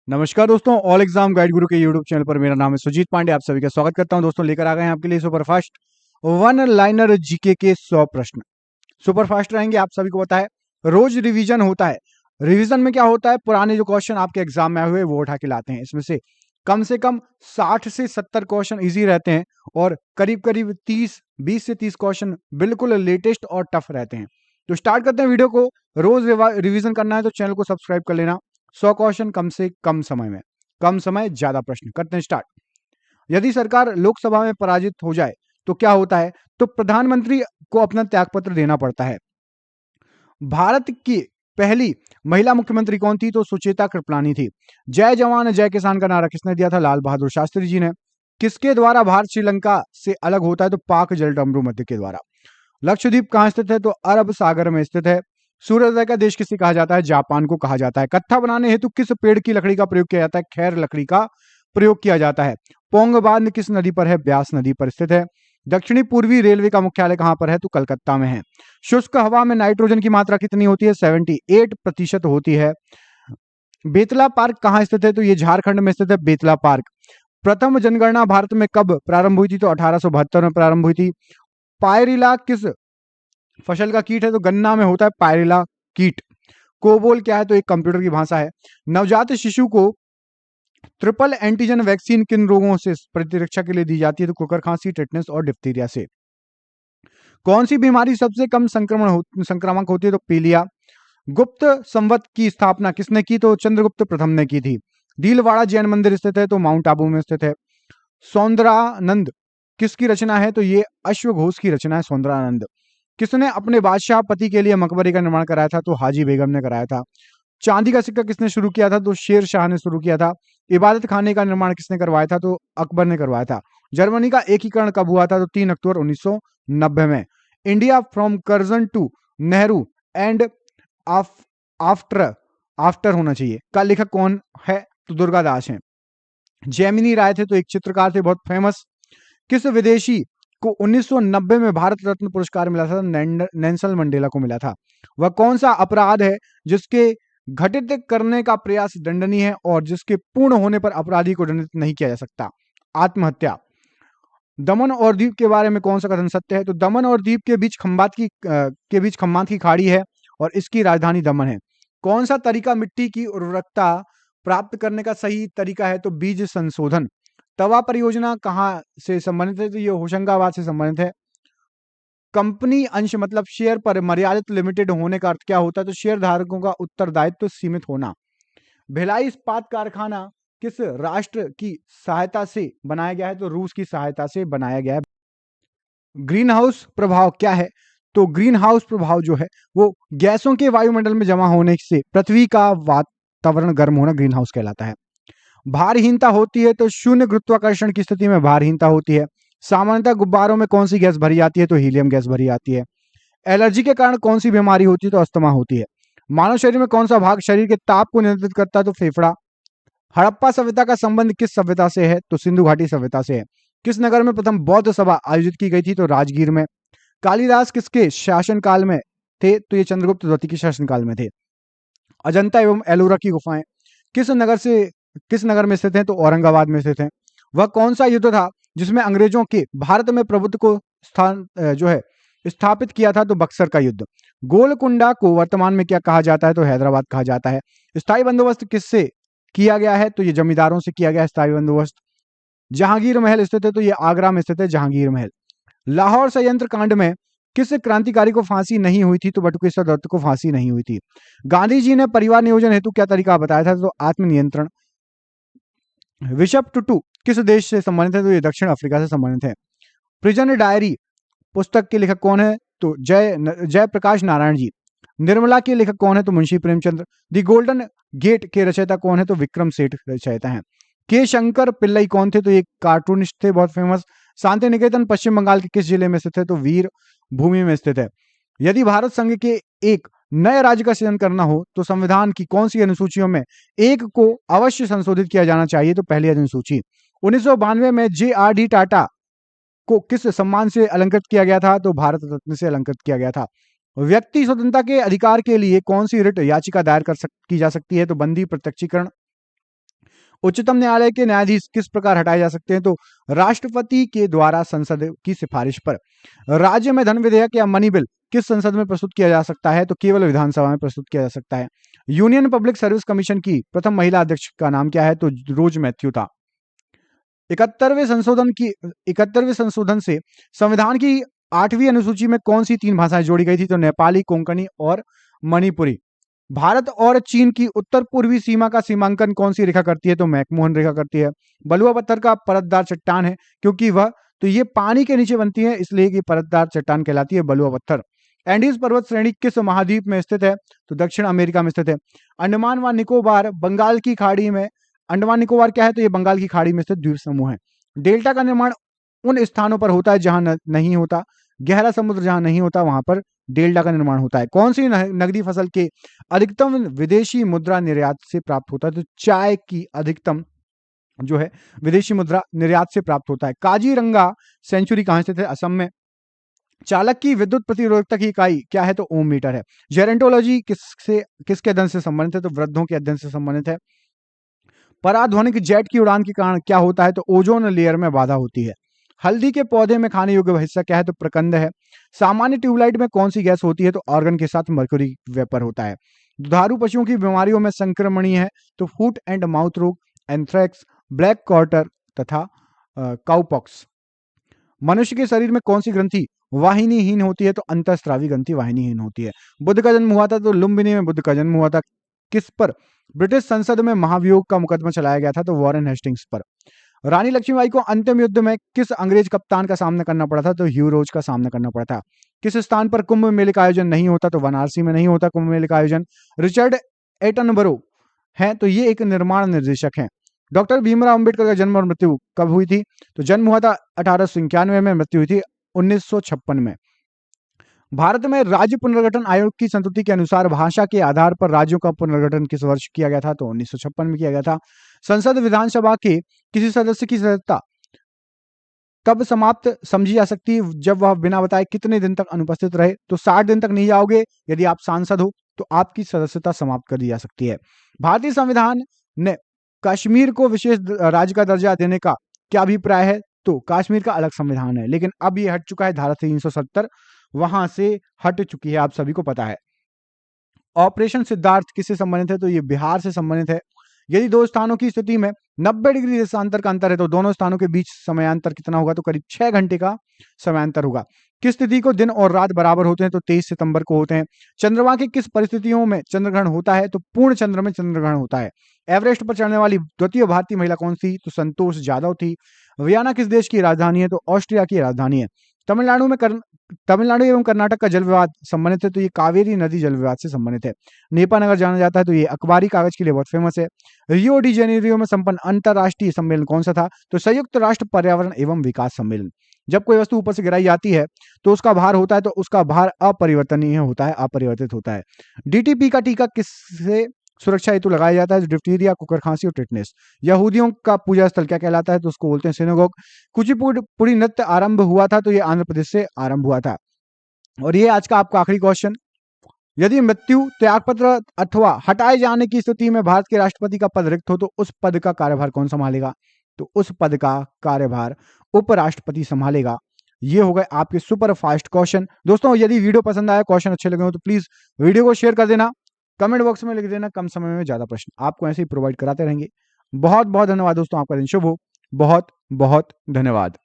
नमस्कार दोस्तों, all exam guide गुरु के यूट्यूब चैनल पर मेरा नाम है सुजीत पांडे। आप सभी का स्वागत करता हूं। दोस्तों लेकर आ गए हैं आपके लिए सुपरफास्ट वन लाइनर जीके के 100 प्रश्न। सुपरफास्ट रहेंगे, आप सभी को पता है। रोज रिवीजन होता है। रिवीजन में क्या होता है, पुराने जो क्वेश्चन आपके एग्जाम में आए हुए वो उठा के लाते हैं। इसमें से कम 60 से 70 क्वेश्चन इजी रहते हैं और करीब करीब 20 से 30 क्वेश्चन बिल्कुल लेटेस्ट और टफ रहते हैं। तो स्टार्ट करते हैं वीडियो को। रोज रिवीजन करना है तो चैनल को सब्सक्राइब कर लेना। 100 क्वेश्चन कम से कम समय में, कम समय ज्यादा प्रश्न। करते हैं स्टार्ट। यदि सरकार लोकसभा में पराजित हो जाए तो क्या होता है, तो प्रधानमंत्री को अपना त्यागपत्र देना पड़ता है। भारत की पहली महिला मुख्यमंत्री कौन थी, तो सुचेता कृपलानी थी। जय जवान जय किसान का नारा किसने दिया था, लाल बहादुर शास्त्री जी ने। किसके द्वारा भारत श्रीलंका से अलग होता है, तो पाक जलडमरू मध्य के द्वारा। लक्षद्वीप कहाँ स्थित है, तो अरब सागर में स्थित है। सूर्योदय का देश किसे कहा जाता है, जापान को कहा जाता है। कत्था बनाने हेतु किस पेड़ की लकड़ी का प्रयोग किया जाता है, खैर लकड़ी का प्रयोग किया जाता है। पोंग बांध किस नदी पर है, ब्यास नदी पर स्थित है। दक्षिणी पूर्वी रेलवे का मुख्यालय कहां पर है, तो कलकत्ता में है। शुष्क हवा में नाइट्रोजन की मात्रा कितनी होती है, 78% होती है। बेतला पार्क कहां स्थित है, तो ये झारखंड में स्थित है बेतला पार्क। प्रथम जनगणना भारत में कब प्रारंभ हुई थी, तो 1872 में प्रारंभ हुई थी। पायरिला किस फसल का कीट है, तो गन्ना में होता है पायरिला कीट। कोबोल क्या है, तो एक कंप्यूटर की भाषा है। नवजात शिशु को ट्रिपल एंटीजन वैक्सीन किन रोगों से प्रतिरक्षा के लिए दी जाती है, तो कुकर खांसी, टेटनस और डिप्थीरिया से। कौन सी बीमारी सबसे कम संक्रामक होती है, तो पीलिया। गुप्त संवत की स्थापना किसने की, तो चंद्रगुप्त प्रथम ने की थी। डीलवाड़ा जैन मंदिर स्थित है, तो माउंट आबू में स्थित है। सौंदरानंद किसकी रचना है, तो ये अश्वघोष की रचना है सौंदरानंद। किसने अपने बादशाह पति के लिए मकबरे का निर्माण कराया था, तो हाजी बेगम ने कराया था। चांदी का सिक्का किसने शुरू किया था, तो शेर शाह ने शुरू किया था। इबादत खाने का निर्माण किसने करवाया था, तो अकबर ने करवाया था। जर्मनी का एकीकरण कब हुआ था, तो 3 अक्टूबर 1990 में। India from Curzon to Nehru and after after होना चाहिए का लेखक कौन है, तो दुर्गादास है। जैमिनी राय थे, तो एक चित्रकार थे बहुत फेमस। किस विदेशी को 1990 में भारत रत्न पुरस्कार मिला था, नेल्सन मंडेला को मिला था। वह कौन सा अपराध है जिसके घटित करने का प्रयास दंडनीय है और जिसके पूर्ण होने पर अपराधी को दंडित नहीं किया जा सकता, आत्महत्या। दमन और दीप के बारे में कौन सा कथन सत्य है, तो दमन और दीप के बीच खम्बात की खाड़ी है और इसकी राजधानी दमन है। कौन सा तरीका मिट्टी की उर्वरकता प्राप्त करने का सही तरीका है, तो बीज संशोधन। तवा परियोजना कहां से संबंधित है, तो ये होशंगाबाद से संबंधित है। कंपनी अंश मतलब शेयर पर मर्यादित लिमिटेड होने का अर्थ क्या होता है, तो शेयर धारकों का उत्तरदायित्व सीमित होना। भिलाई इस्पात कारखाना किस राष्ट्र की सहायता से बनाया गया है, तो रूस की सहायता से बनाया गया है। ग्रीन हाउस प्रभाव क्या है, तो ग्रीन हाउस प्रभाव जो है वो गैसों के वायुमंडल में जमा होने से पृथ्वी का वातावरण गर्म होना ग्रीन हाउस कहलाता है। भारहीनता होती है, तो शून्य गुरुत्वाकर्षण की स्थिति में भारहीनता होती है। सामान्यतः गुब्बारों में कौन सी गैस भरी जाती है, तो हीलियम गैस भरी जाती है। एलर्जी के कारण कौन सी बीमारी होती है, तो अस्थमा होती है। मानव शरीर में कौन सा भाग शरीर के ताप को नियंत्रित करता है, तो फेफड़ा। हड़प्पा सभ्यता का संबंध किस सभ्यता से है, तो सिंधु घाटी सभ्यता से है। किस नगर में प्रथम बौद्ध सभा आयोजित की गई थी, तो राजगीर में। कालिदास किसके शासनकाल में थे, तो ये चंद्रगुप्त द्वितीय के शासनकाल में थे। अजंता एवं एलोरा की गुफाएं किस नगर में स्थित हैं, तो औरंगाबाद में स्थित हैं। वह कौन सा युद्ध था जिसमें अंग्रेजों के भारत में प्रभुत्व को स्थापित किया था, तो बक्सर का युद्ध। गोलकुंडा को वर्तमान में क्या कहा जाता है, तो हैदराबाद कहा जाता है। स्थायी बंदोबस्त किससे किया गया है, तो ये जमींदारों से किया गया है स्थायी बंदोबस्त। जहांगीर महल स्थित है, तो ये आगरा में स्थित है जहांगीर महल। लाहौर संयंत्र कांड में किस क्रांतिकारी को फांसी नहीं हुई थी, तो बटुकेश्वर दत्त को फांसी नहीं हुई थी। गांधी जी ने परिवार नियोजन हेतु क्या तरीका बताया था, तो आत्मनियंत्रण। बिशप टुटू किस देश से संबंधित है, तो ये दक्षिण अफ्रीका से संबंधित है। प्रिजन डायरी पुस्तक के लेखक कौन है, तो जय प्रकाश नारायण जी। निर्मला के लेखक कौन है, तो मुंशी प्रेमचंद्र। दी गोल्डन गेट के रचयिता कौन है, तो विक्रम सेठ रचयिता हैं। के शंकर पिल्लई कौन थे, तो ये कार्टूनिस्ट थे बहुत फेमस। शांति निकेतन पश्चिम बंगाल के किस जिले में स्थित है, तो वीर भूमि में स्थित है। यदि भारत संघ के एक नए राज्य का सृजन करना हो तो संविधान की कौन सी अनुसूचियों में एक को अवश्य संशोधित किया जाना चाहिए, तो पहली अनुसूची। 1992 में JRD टाटा को किस सम्मान से अलंकृत किया गया था, तो भारत रत्न से अलंकृत किया गया था। व्यक्ति स्वतंत्रता के अधिकार के लिए कौन सी रिट याचिका दायर की जा सकती है, तो बंदी प्रत्यक्षीकरण। उच्चतम न्यायालय के न्यायाधीश किस प्रकार हटाए जा सकते हैं? तो राष्ट्रपति के द्वारा संसद की सिफारिश पर। राज्य में धन विधेयक या मनी बिल किस संसद में प्रस्तुत किया जा सकता है? तो केवल विधानसभा में प्रस्तुत किया जा सकता है। यूनियन पब्लिक सर्विस कमीशन की प्रथम महिला अध्यक्ष का नाम क्या है? तो रोज मैथ्यू था। 71वें संशोधन से संविधान की 8वीं अनुसूची में कौन सी 3 भाषाएं जोड़ी गई थी? तो नेपाली, कोंकणी और मणिपुरी। भारत और चीन की उत्तर पूर्वी सीमा का सीमांकन कौन सी रेखा करती है? तो मैकमोहन रेखा करती है। बलुआ पत्थर का परतदार चट्टान है क्योंकि वह तो ये पानी के नीचे बनती है, इसलिए कि परतदार चट्टान कहलाती है बलुआ पत्थर। एंडीज पर्वत श्रेणी किस महाद्वीप में स्थित है? तो दक्षिण अमेरिका में स्थित है। अंडमान व निकोबार बंगाल की खाड़ी में, अंडमान निकोबार क्या है? तो ये बंगाल की खाड़ी में स्थित द्वीप समूह है। डेल्टा का निर्माण उन स्थानों पर होता है जहां नहीं होता, गहरा समुद्र जहां नहीं होता वहां पर डेल्टा का निर्माण होता है। कौन सी नगदी फसल के अधिकतम विदेशी मुद्रा निर्यात से प्राप्त होता है? तो चाय की अधिकतम जो है विदेशी मुद्रा निर्यात से प्राप्त होता है। काजीरंगा सेंचुरी कहां स्थित है? असम में। चालक की विद्युत प्रतिरोधकता की इकाई क्या है? तो ओम मीटर है। जेरेंटोलॉजी किसके अध्ययन से संबंधित है? तो वृद्धों के अध्ययन से संबंधित है। पराध्वनिक जेट की उड़ान के कारण क्या होता है? तो ओजोन लेयर में बाधा होती है। हल्दी के पौधे में खाने योग्य हिस्सा क्या है? तो प्रकंद है। सामान्य ट्यूबलाइट में कौन सी गैस होती है? तो आर्गन के साथ मर्क्यूरी वेपर होता है। दुधारू पशुओं की बीमारियों में संक्रमणीय है तो फुट एंड माउथ रोग, एंथ्रैक्स, ब्लैक क्वार्टर तथा काउपॉक्स। मनुष्य के शरीर में कौन सी ग्रंथि वाहिनीहीन होती है? तो अंतःस्रावी ग्रंथि वाहिनीहीन होती है। बुद्ध का जन्म हुआ था तो लुम्बिनी में बुद्ध का जन्म हुआ था। किस पर ब्रिटिश संसद में महाभियोग का मुकदमा चलाया गया था? तो वॉरेन हेस्टिंग्स पर। रानी लक्ष्मीबाई को अंतिम युद्ध में किस अंग्रेज कप्तान का सामना करना पड़ा था? तो ह्यू रोज का सामना करना पड़ा था। किस स्थान पर कुंभ मेले का आयोजन नहीं होता? तो वाराणसी में नहीं होता कुंभ मेले का आयोजन। रिचर्ड एटनबरो है तो ये एक निर्माण निर्देशक है। डॉक्टर भीमराव अंबेडकर का जन्म और मृत्यु कब हुई थी? तो जन्म हुआ था 1891 में, मृत्यु हुई थी 1956 में। भारत में राज्य पुनर्गठन आयोग की संस्तुति के अनुसार भाषा के आधार पर राज्यों का पुनर्गठन किस वर्ष किया गया था? तो 1956 में किया गया था। संसद विधानसभा के किसी सदस्य की सदस्यता कब समाप्त समझी जा सकती है? जब वह बिना बताए कितने दिन तक अनुपस्थित रहे? तो 60 दिन तक नहीं जाओगे यदि आप सांसद हो तो आपकी सदस्यता समाप्त कर दी जा सकती है। भारतीय संविधान ने कश्मीर को विशेष राज्य का दर्जा देने का क्या अभिप्राय है? तो कश्मीर का अलग संविधान है, लेकिन अब ये हट चुका है। धारा 370 वहां से हट चुकी है, आप सभी को पता है। ऑपरेशन सिद्धार्थ किससे संबंधित है? तो ये बिहार से संबंधित है। यदि दो स्थानों की स्थिति में 90 डिग्री देशांतर का अंतर है तो दोनों स्थानों के बीच समयांतर कितना होगा? तो करीब 6 घंटे का समयांतर होगा। किस तिथि को दिन और रात बराबर होते हैं? तो 23 सितंबर को होते हैं। चंद्रमा की किस परिस्थितियों में चंद्रग्रहण होता है? तो पूर्ण चंद्र में चंद्रग्रहण होता है। एवरेस्ट पर चढ़ने वाली द्वितीय भारतीय महिला कौन थी? तो संतोष जाधव थी। वियना किस देश की राजधानी है? तो ऑस्ट्रिया की राजधानी है। तमिलनाडु एवं कर्नाटक का जल विवाद संबंधित है तो ये कावेरी नदी जल विवाद से संबंधित है। नेपाल नगर जाना जाता है तो ये अखबारी कागज के लिए बहुत फेमस है। रियो डी जेनेरियो में संपन्न अंतरराष्ट्रीय सम्मेलन कौन सा था? तो संयुक्त राष्ट्र पर्यावरण एवं विकास सम्मेलन। जब कोई वस्तु ऊपर से गिराई जाती है तो उसका भार होता है, तो उसका भार अपरिवर्तनीय होता है, अपरिवर्तित होता है। डीटीपी का टीका किससे सुरक्षा हेतु लगाया जाता है? डिप्थीरिया, कुकर खांसी और टिटनेस। यहूदियों का पूजा स्थल क्या कहलाता है? तो उसको बोलते हैं सिनेगोग। कुचिपुड़ी नृत्य आरंभ हुआ था तो ये आंध्र प्रदेश से आरंभ हुआ था। और ये आज का आपका आखिरी क्वेश्चन, यदि मृत्यु, त्यागपत्र अथवा हटाए जाने की स्थिति में भारत के राष्ट्रपति का पद रिक्त हो तो उस पद का कार्यभार कौन संभालेगा? तो उस पद का कार्यभार उपराष्ट्रपति संभालेगा। ये हो गए आपके सुपर फास्ट क्वेश्चन। दोस्तों यदि वीडियो पसंद आया, क्वेश्चन अच्छे लगे हो तो प्लीज वीडियो को शेयर कर देना, कमेंट बॉक्स में लिख देना कम समय में ज्यादा प्रश्न, आपको ऐसे ही प्रोवाइड कराते रहेंगे। बहुत बहुत धन्यवाद दोस्तों, आपका दिन शुभ हो। बहुत बहुत धन्यवाद।